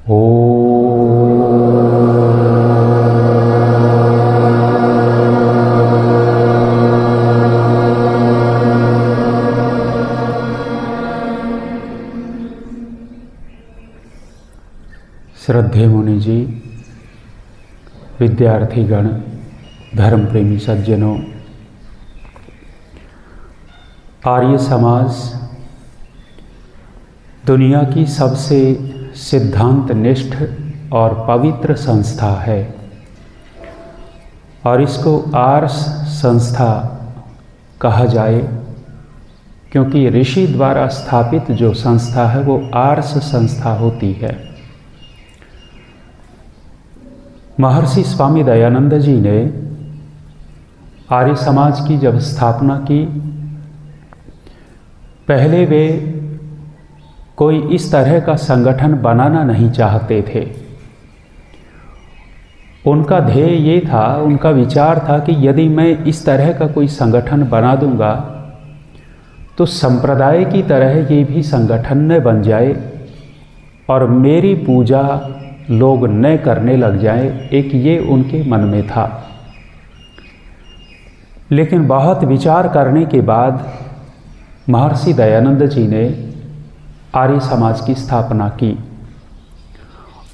श्रद्धेय मुनि जी, विद्यार्थीगण, धर्म प्रेमी सज्जनों, आर्य समाज दुनिया की सबसे सिद्धांत निष्ठ और पवित्र संस्था है और इसको आर्ष संस्था कहा जाए क्योंकि ऋषि द्वारा स्थापित जो संस्था है वो आर्ष संस्था होती है। महर्षि स्वामी दयानंद जी ने आर्य समाज की जब स्थापना की, पहले वे कोई इस तरह का संगठन बनाना नहीं चाहते थे। उनका ध्येय ये था, उनका विचार था कि यदि मैं इस तरह का कोई संगठन बना दूंगा तो संप्रदाय की तरह ये भी संगठन न बन जाए और मेरी पूजा लोग न करने लग जाए, एक ये उनके मन में था। लेकिन बहुत विचार करने के बाद महर्षि दयानंद जी ने आर्य समाज की स्थापना की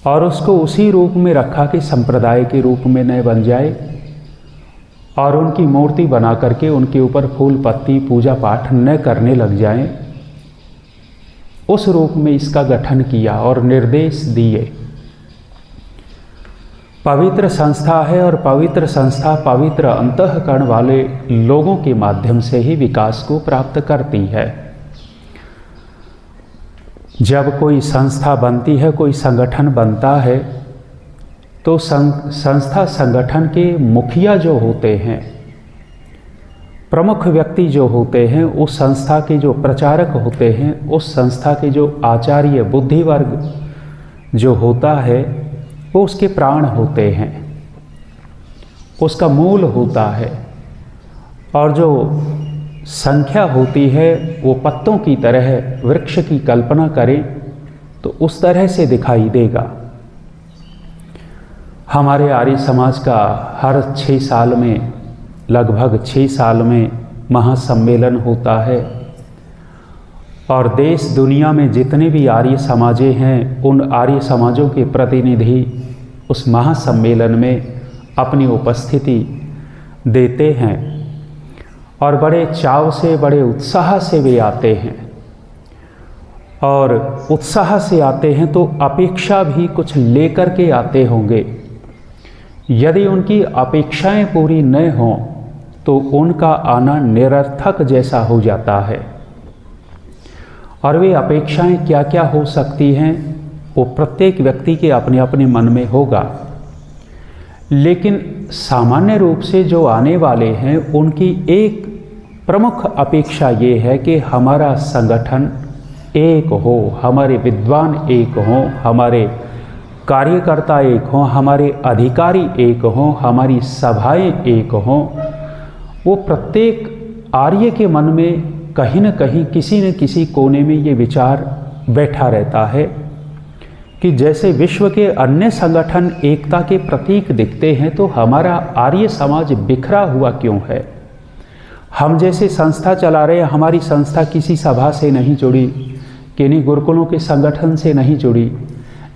और उसको उसी रूप में रखा कि संप्रदाय के रूप में न बन जाए और उनकी मूर्ति बना करके उनके ऊपर फूल पत्ती पूजा पाठ न करने लग जाएं। उस रूप में इसका गठन किया और निर्देश दिए। पवित्र संस्था है और पवित्र संस्था पवित्र अंतःकरण वाले लोगों के माध्यम से ही विकास को प्राप्त करती है। जब कोई संस्था बनती है, कोई संगठन बनता है, तो संस्था संगठन के मुखिया जो होते हैं, प्रमुख व्यक्ति जो होते हैं, उस संस्था के जो प्रचारक होते हैं, उस संस्था के जो आचार्य बुद्धि वर्ग जो होता है, वो उसके प्राण होते हैं, उसका मूल होता है। और जो संख्या होती है वो पत्तों की तरह वृक्ष की कल्पना करें तो उस तरह से दिखाई देगा। हमारे आर्य समाज का हर 6 साल में, लगभग 6 साल में महासम्मेलन होता है और देश दुनिया में जितने भी आर्य समाजें हैं, उन आर्य समाजों के प्रतिनिधि उस महासम्मेलन में अपनी उपस्थिति देते हैं और बड़े चाव से, बड़े उत्साह से वे आते हैं। और उत्साह से आते हैं तो अपेक्षा भी कुछ लेकर के आते होंगे। यदि उनकी अपेक्षाएं पूरी न हों तो उनका आना निरर्थक जैसा हो जाता है। और वे अपेक्षाएं क्या क्या हो सकती हैं वो प्रत्येक व्यक्ति के अपने अपने मन में होगा। लेकिन सामान्य रूप से जो आने वाले हैं उनकी एक प्रमुख अपेक्षा ये है कि हमारा संगठन एक हो, हमारे विद्वान एक हों, हमारे कार्यकर्ता एक हों, हमारे अधिकारी एक हों, हमारी सभाएं एक हों। वो प्रत्येक आर्य के मन में कहीं न कहीं, किसी न किसी कोने में ये विचार बैठा रहता है कि जैसे विश्व के अन्य संगठन एकता के प्रतीक दिखते हैं तो हमारा आर्य समाज बिखरा हुआ क्यों है। हम जैसे संस्था चला रहे हैं, हमारी संस्था किसी सभा से नहीं जुड़ी, किन्हीं गुरुकुलों के संगठन से नहीं जुड़ी।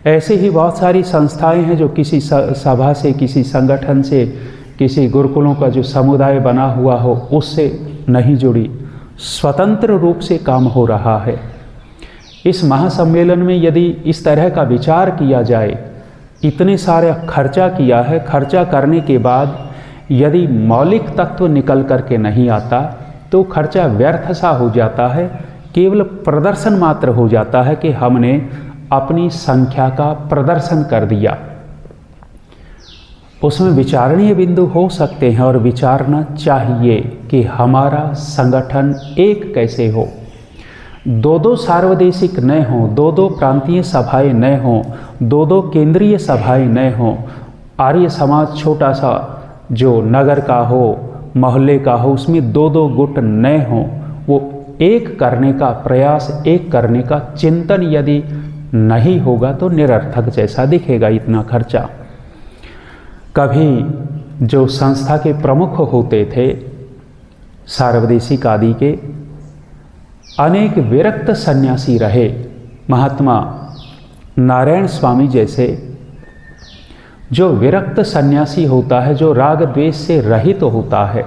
ऐसे ही बहुत सारी संस्थाएं हैं जो किसी सभा से, किसी संगठन से, किसी गुरुकुलों का जो समुदाय बना हुआ हो उससे नहीं जुड़ी, स्वतंत्र रूप से काम हो रहा है। इस महासम्मेलन में यदि इस तरह का विचार किया जाए, इतने सारे खर्चा किया है, खर्चा करने के बाद यदि मौलिक तत्व निकल करके नहीं आता तो खर्चा व्यर्थ सा हो जाता है, केवल प्रदर्शन मात्र हो जाता है कि हमने अपनी संख्या का प्रदर्शन कर दिया। उसमें विचारणीय बिंदु हो सकते हैं और विचारना चाहिए कि हमारा संगठन एक कैसे हो। 2-2 सार्वदेशिक न हो, 2-2 प्रांतीय सभाएं न हो, 2-2 केंद्रीय सभाएं न हो। आर्य समाज छोटा सा जो नगर का हो, मोहल्ले का हो, उसमें 2-2 गुट न हो। वो एक करने का प्रयास, एक करने का चिंतन यदि नहीं होगा तो निरर्थक जैसा दिखेगा इतना खर्चा। कभी जो संस्था के प्रमुख होते थे सार्वदेशिक आदि के, अनेक विरक्त सन्यासी रहे, महात्मा नारायण स्वामी जैसे। जो विरक्त सन्यासी होता है, जो राग द्वेष से रहित तो होता है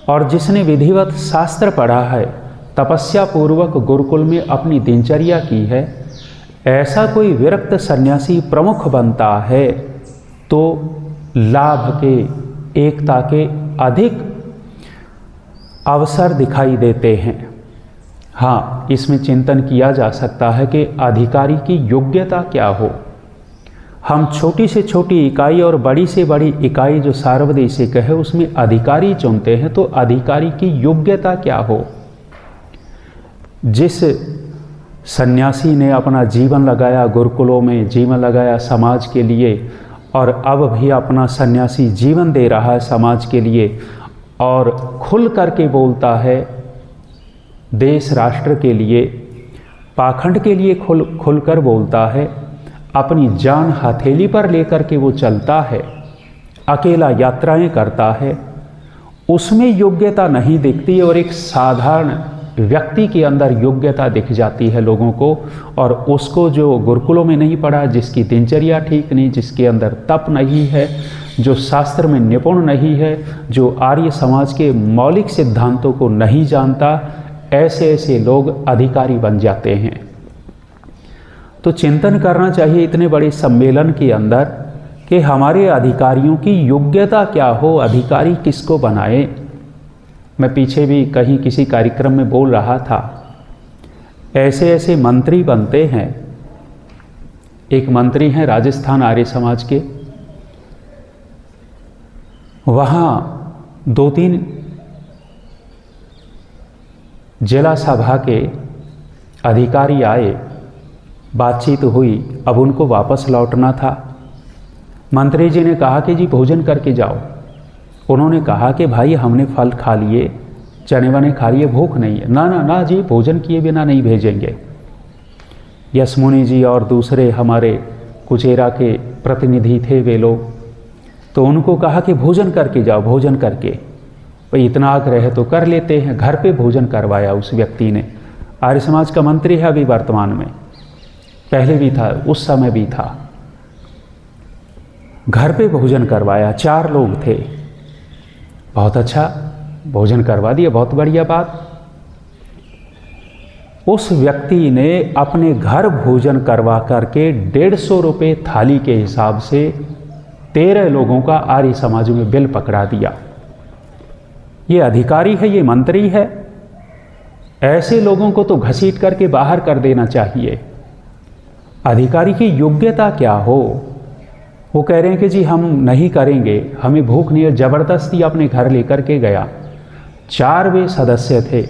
और जिसने विधिवत शास्त्र पढ़ा है, तपस्या पूर्वक गुरुकुल में अपनी दिनचर्या की है, ऐसा कोई विरक्त सन्यासी प्रमुख बनता है तो लाभ के, एकता के अधिक अवसर दिखाई देते हैं। हाँ, इसमें चिंतन किया जा सकता है कि अधिकारी की योग्यता क्या हो। हम छोटी से छोटी इकाई और बड़ी से बड़ी इकाई जो सार्वदेशिक है उसमें अधिकारी चुनते हैं, तो अधिकारी की योग्यता क्या हो। जिस सन्यासी ने अपना जीवन लगाया गुरुकुलों में, जीवन लगाया समाज के लिए और अब भी अपना सन्यासी जीवन दे रहा है समाज के लिए और खुल करके बोलता है देश राष्ट्र के लिए, पाखंड के लिए खुलकर बोलता है, अपनी जान हथेली पर लेकर के वो चलता है, अकेला यात्राएं करता है, उसमें योग्यता नहीं दिखती और एक साधारण व्यक्ति के अंदर योग्यता दिख जाती है लोगों को। और उसको जो गुरुकुलों में नहीं पढ़ा, जिसकी दिनचर्या ठीक नहीं, जिसके अंदर तप नहीं है, जो शास्त्र में निपुण नहीं है, जो आर्य समाज के मौलिक सिद्धांतों को नहीं जानता, ऐसे ऐसे लोग अधिकारी बन जाते हैं। तो चिंतन करना चाहिए इतने बड़े सम्मेलन के अंदर कि हमारे अधिकारियों की योग्यता क्या हो, अधिकारी किसको बनाए। मैं पीछे भी कहीं किसी कार्यक्रम में बोल रहा था, ऐसे ऐसे मंत्री बनते हैं। एक मंत्री हैं राजस्थान आर्य समाज के, वहाँ 2-3 जिला सभा के अधिकारी आए, बातचीत हुई, अब उनको वापस लौटना था। मंत्री जी ने कहा कि जी भोजन करके जाओ। उन्होंने कहा कि भाई हमने फल खा लिए, चने वने खा लिए, भूख नहीं है। ना ना ना जी, भोजन किए बिना नहीं भेजेंगे। यशमुनि जी और दूसरे हमारे कुचेरा के प्रतिनिधि थे वे लोग, तो उनको कहा कि भोजन करके जाओ, भोजन करके। भाई इतना आग्रह है तो कर लेते हैं। घर पे भोजन करवाया उस व्यक्ति ने। आर्य समाज का मंत्री है अभी वर्तमान में, पहले भी था, उस समय भी था। घर पे भोजन करवाया, 4 लोग थे, बहुत अच्छा भोजन करवा दिया, बहुत बढ़िया बात। उस व्यक्ति ने अपने घर भोजन करवा करके 150 रुपये थाली के हिसाब से 13 लोगों का आर्य समाज में बिल पकड़ा दिया। ये अधिकारी है, ये मंत्री है, ऐसे लोगों को तो घसीट करके बाहर कर देना चाहिए। अधिकारी की योग्यता क्या हो। वो कह रहे हैं कि जी हम नहीं करेंगे, हमें भूख नहीं है, जबरदस्ती अपने घर लेकर के गया। 4 वे सदस्य थे,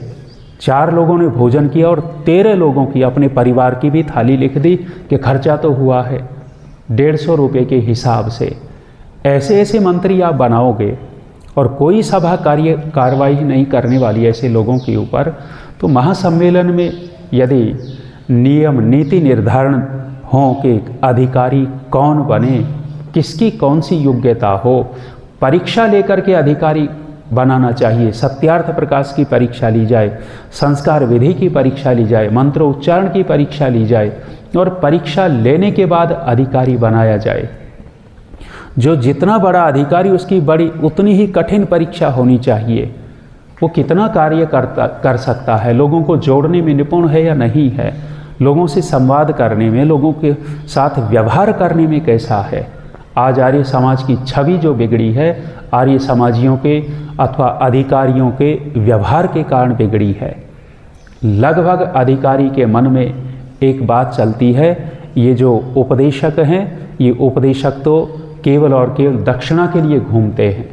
4 लोगों ने भोजन किया और 13 लोगों की अपने परिवार की भी थाली लिख दी कि खर्चा तो हुआ है 150 रुपये के हिसाब से। ऐसे ऐसे मंत्री आप बनाओगे और कोई सभा कार्रवाई नहीं करने वाली ऐसे लोगों के ऊपर, तो महासम्मेलन में यदि नियम नीति निर्धारण हो कि अधिकारी कौन बने, किसकी कौन सी योग्यता हो, परीक्षा लेकर के अधिकारी बनाना चाहिए। सत्यार्थ प्रकाश की परीक्षा ली जाए, संस्कार विधि की परीक्षा ली जाए, मंत्रोच्चारण की परीक्षा ली जाए और परीक्षा लेने के बाद अधिकारी बनाया जाए। जो जितना बड़ा अधिकारी, उसकी बड़ी उतनी ही कठिन परीक्षा होनी चाहिए। वो कितना कार्य कर सकता है, लोगों को जोड़ने में निपुण है या नहीं है, लोगों से संवाद करने में, लोगों के साथ व्यवहार करने में कैसा है। आज आर्य समाज की छवि जो बिगड़ी है, आर्य समाजियों के अथवा अधिकारियों के व्यवहार के कारण बिगड़ी है। लगभग अधिकारी के मन में एक बात चलती है, ये जो उपदेशक हैं, ये उपदेशक तो केवल और केवल दक्षिणा के लिए घूमते हैं।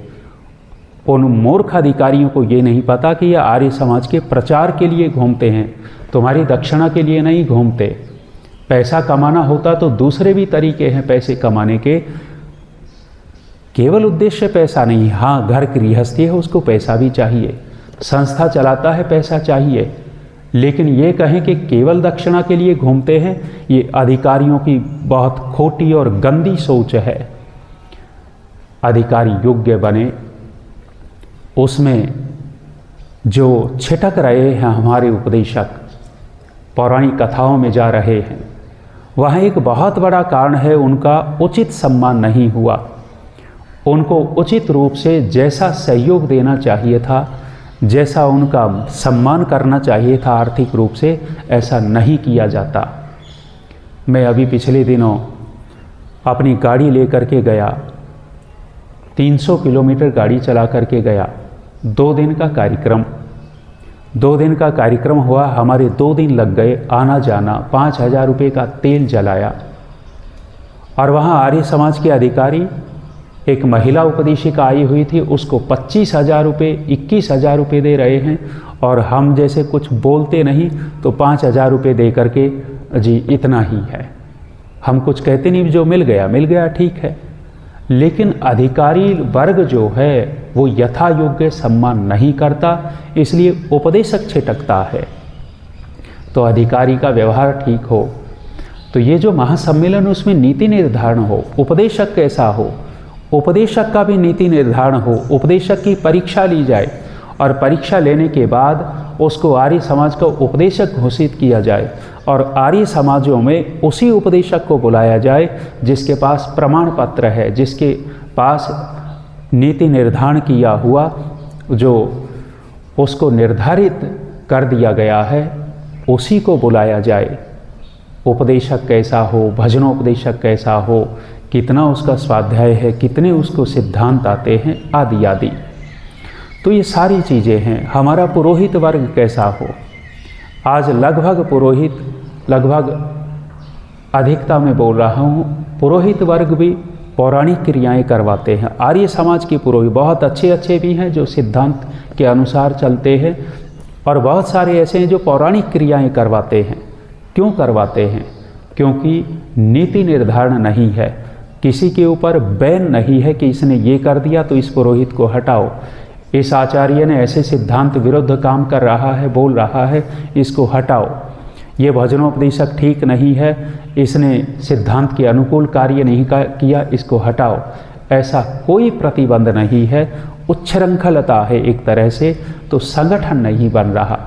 उन मूर्ख अधिकारियों को ये नहीं पता कि ये आर्य समाज के प्रचार के लिए घूमते हैं, तुम्हारी दक्षिणा के लिए नहीं घूमते। पैसा कमाना होता तो दूसरे भी तरीके हैं पैसे कमाने के, केवल उद्देश्य पैसा नहीं। हाँ, घर गृहस्थी है, उसको पैसा भी चाहिए, संस्था चलाता है पैसा चाहिए, लेकिन ये कहें कि केवल दक्षिणा के लिए घूमते हैं, ये अधिकारियों की बहुत खोटी और गंदी सोच है। अधिकारी योग्य बने, उसमें जो छिटक रहे हैं हमारे उपदेशक, पौराणिक कथाओं में जा रहे हैं, वह एक बहुत बड़ा कारण है उनका उचित सम्मान नहीं हुआ। उनको उचित रूप से जैसा सहयोग देना चाहिए था, जैसा उनका सम्मान करना चाहिए था आर्थिक रूप से, ऐसा नहीं किया जाता। मैं अभी पिछले दिनों अपनी गाड़ी लेकर के गया, 300 किलोमीटर गाड़ी चला करके गया। 2 दिन का कार्यक्रम हुआ, हमारे 2 दिन लग गए आना जाना, 5,000 रुपये का तेल जलाया। और वहाँ आर्य समाज के अधिकारी, एक महिला उपदेशिका आई हुई थी, उसको 25,000 रुपये 21,000 रुपये दे रहे हैं, और हम जैसे कुछ बोलते नहीं तो 5,000 रुपये दे करके जी इतना ही है, हम कुछ कहते नहीं, जो मिल गया ठीक है। लेकिन अधिकारी वर्ग जो है वो यथा योग्य सम्मान नहीं करता, इसलिए उपदेशक छिटकता है। तो अधिकारी का व्यवहार ठीक हो, तो ये जो महासम्मेलन उसमें नीति निर्धारण हो, उपदेशक कैसा हो, उपदेशक का भी नीति निर्धारण हो, उपदेशक की परीक्षा ली जाए और परीक्षा लेने के बाद उसको आर्य समाज का उपदेशक घोषित किया जाए, और आर्य समाजों में उसी उपदेशक को बुलाया जाए जिसके पास प्रमाण पत्र है, जिसके पास नीति निर्धारण किया हुआ, जो उसको निर्धारित कर दिया गया है, उसी को बुलाया जाए। उपदेशक कैसा हो, भजनोपदेशक कैसा हो, कितना उसका स्वाध्याय है, कितने उसको सिद्धांत आते हैं, आदि आदि। तो ये सारी चीज़ें हैं। हमारा पुरोहित वर्ग कैसा हो, आज लगभग अधिकता में बोल रहा हूँ, पुरोहित वर्ग भी पौराणिक क्रियाएं करवाते हैं। आर्य समाज के पुरोहित बहुत अच्छे भी हैं जो सिद्धांत के अनुसार चलते हैं, और बहुत सारे ऐसे हैं जो पौराणिक क्रियाएं करवाते हैं। क्यों करवाते हैं? क्योंकि नीति निर्धारण नहीं है, किसी के ऊपर बैन नहीं है कि इसने ये कर दिया तो इस पुरोहित को हटाओ, इस आचार्य ने ऐसे सिद्धांत विरुद्ध काम कर रहा है, बोल रहा है, इसको हटाओ, ये भजनोपदेशक ठीक नहीं है, इसने सिद्धांत के अनुकूल कार्य नहीं किया, इसको हटाओ। ऐसा कोई प्रतिबंध नहीं है, उच्छृंखलता है एक तरह से, तो संगठन नहीं बन रहा।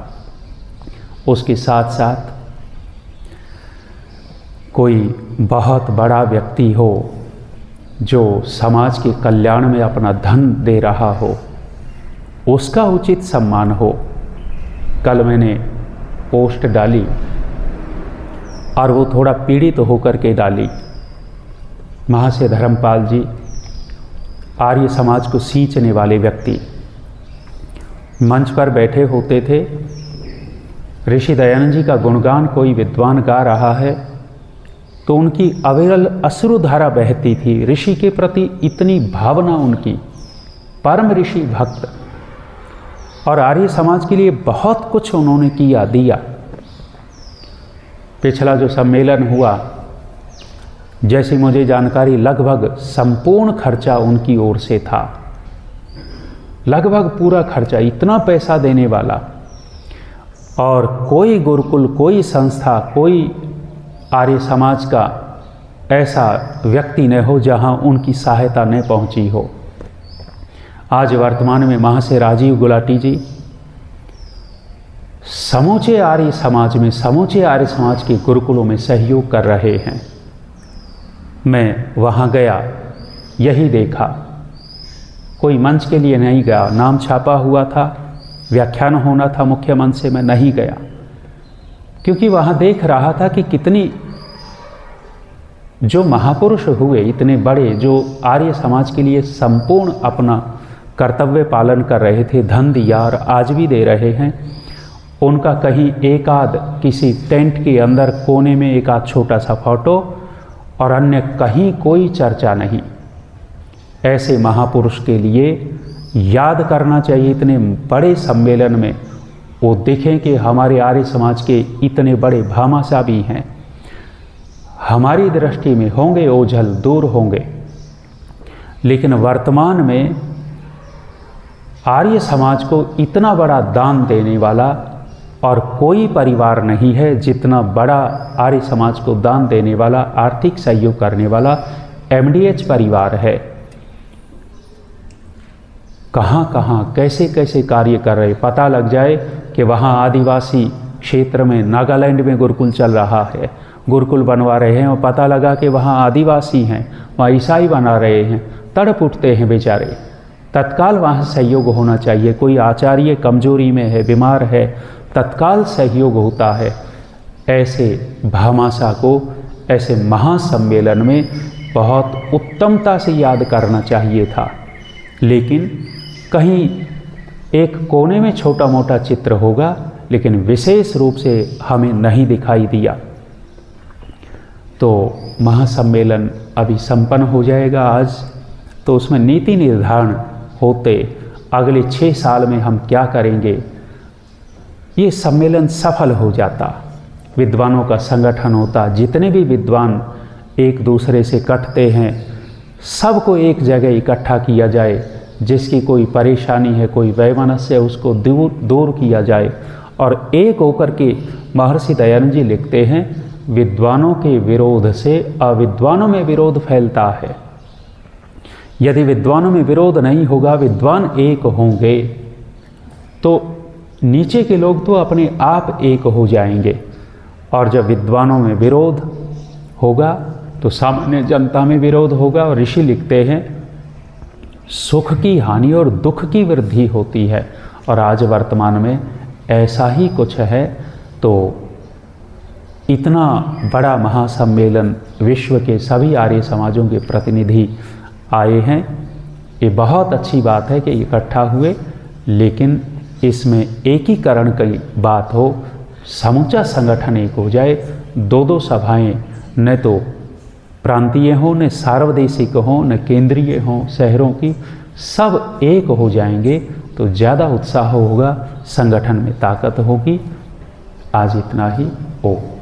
उसके साथ साथ कोई बहुत बड़ा व्यक्ति हो जो समाज के कल्याण में अपना धन दे रहा हो, उसका उचित सम्मान हो। कल मैंने पोस्ट डाली और वो थोड़ा पीड़ित होकर के डाली। महाशय धर्मपाल जी, आर्य समाज को सींचने वाले व्यक्ति, मंच पर बैठे होते थे, ऋषि दयानंद जी का गुणगान कोई विद्वान गा रहा है तो उनकी अविरल अश्रुधारा बहती थी। ऋषि के प्रति इतनी भावना उनकी, परम ऋषि भक्त, और आर्य समाज के लिए बहुत कुछ उन्होंने किया दिया। पिछला जो सम्मेलन हुआ, जैसी मुझे जानकारी, लगभग संपूर्ण खर्चा उनकी ओर से था, लगभग पूरा खर्चा, इतना पैसा देने वाला। और कोई गुरुकुल, कोई संस्था, कोई आर्य समाज का ऐसा व्यक्ति न हो जहां उनकी सहायता न पहुंची हो। आज वर्तमान में महाशय राजीव गुलाटी जी समूचे आर्य समाज में, समूचे आर्य समाज के गुरुकुलों में सहयोग कर रहे हैं। मैं वहां गया, यही देखा, कोई मंच के लिए नहीं गया, नाम छापा हुआ था, व्याख्यान होना था मुख्य मंच से, मैं नहीं गया, क्योंकि वहां देख रहा था कि कितनी जो महापुरुष हुए, इतने बड़े, जो आर्य समाज के लिए संपूर्ण अपना कर्तव्य पालन कर रहे थे, धन दिया और आज भी दे रहे हैं, उनका कहीं एक आध किसी टेंट के अंदर कोने में एक आध छोटा सा फोटो, और अन्य कहीं कोई चर्चा नहीं। ऐसे महापुरुष के लिए याद करना चाहिए। इतने बड़े सम्मेलन में वो देखें कि हमारे आर्य समाज के इतने बड़े भामाशाह भी हैं, हमारी दृष्टि में होंगे ओझल, दूर होंगे, लेकिन वर्तमान में आर्य समाज को इतना बड़ा दान देने वाला और कोई परिवार नहीं है जितना बड़ा आर्य समाज को दान देने वाला, आर्थिक सहयोग करने वाला MDH परिवार है। कहाँ कहाँ कैसे कैसे कार्य कर रहे, पता लग जाए कि वहाँ आदिवासी क्षेत्र में नागालैंड में गुरुकुल चल रहा है, गुरुकुल बनवा रहे हैं और पता लगा कि वहाँ आदिवासी हैं, वहाँ ईसाई बना रहे हैं, तड़प उठते हैं बेचारे। तत्काल वहाँ सहयोग होना चाहिए। कोई आचार्य कमजोरी में है, बीमार है, तत्काल सहयोग होता है। ऐसे भामाशाह को ऐसे महासम्मेलन में बहुत उत्तमता से याद करना चाहिए था, लेकिन कहीं एक कोने में छोटा मोटा चित्र होगा, लेकिन विशेष रूप से हमें नहीं दिखाई दिया। तो महासम्मेलन अभी संपन्न हो जाएगा आज, तो उसमें नीति निर्धारण होते अगले 6 साल में हम क्या करेंगे, ये सम्मेलन सफल हो जाता, विद्वानों का संगठन होता, जितने भी विद्वान एक दूसरे से कटते हैं सबको एक जगह इकट्ठा किया जाए, जिसकी कोई परेशानी है, कोई वैमनस्य है, उसको दूर किया जाए। और एक होकर के महर्षि दयानंद जी लिखते हैं, विद्वानों के विरोध से अविद्वानों में विरोध फैलता है। यदि विद्वानों में विरोध नहीं होगा, विद्वान एक होंगे, तो नीचे के लोग तो अपने आप एक हो जाएंगे। और जब विद्वानों में विरोध होगा तो सामान्य जनता में विरोध होगा। और ऋषि लिखते हैं, सुख की हानि और दुख की वृद्धि होती है। और आज वर्तमान में ऐसा ही कुछ है। तो इतना बड़ा महासम्मेलन, विश्व के सभी आर्य समाजों के प्रतिनिधि आए हैं, ये बहुत अच्छी बात है कि इकट्ठा हुए, लेकिन इसमें एकीकरण की बात हो, समूचा संगठन एक हो जाए। 2-2 सभाएं न तो प्रांतीय हों, न सार्वदेशिक हों, न केंद्रीय हों, शहरों की, सब एक हो जाएंगे तो ज़्यादा उत्साह होगा, संगठन में ताकत होगी। आज इतना ही। ओम।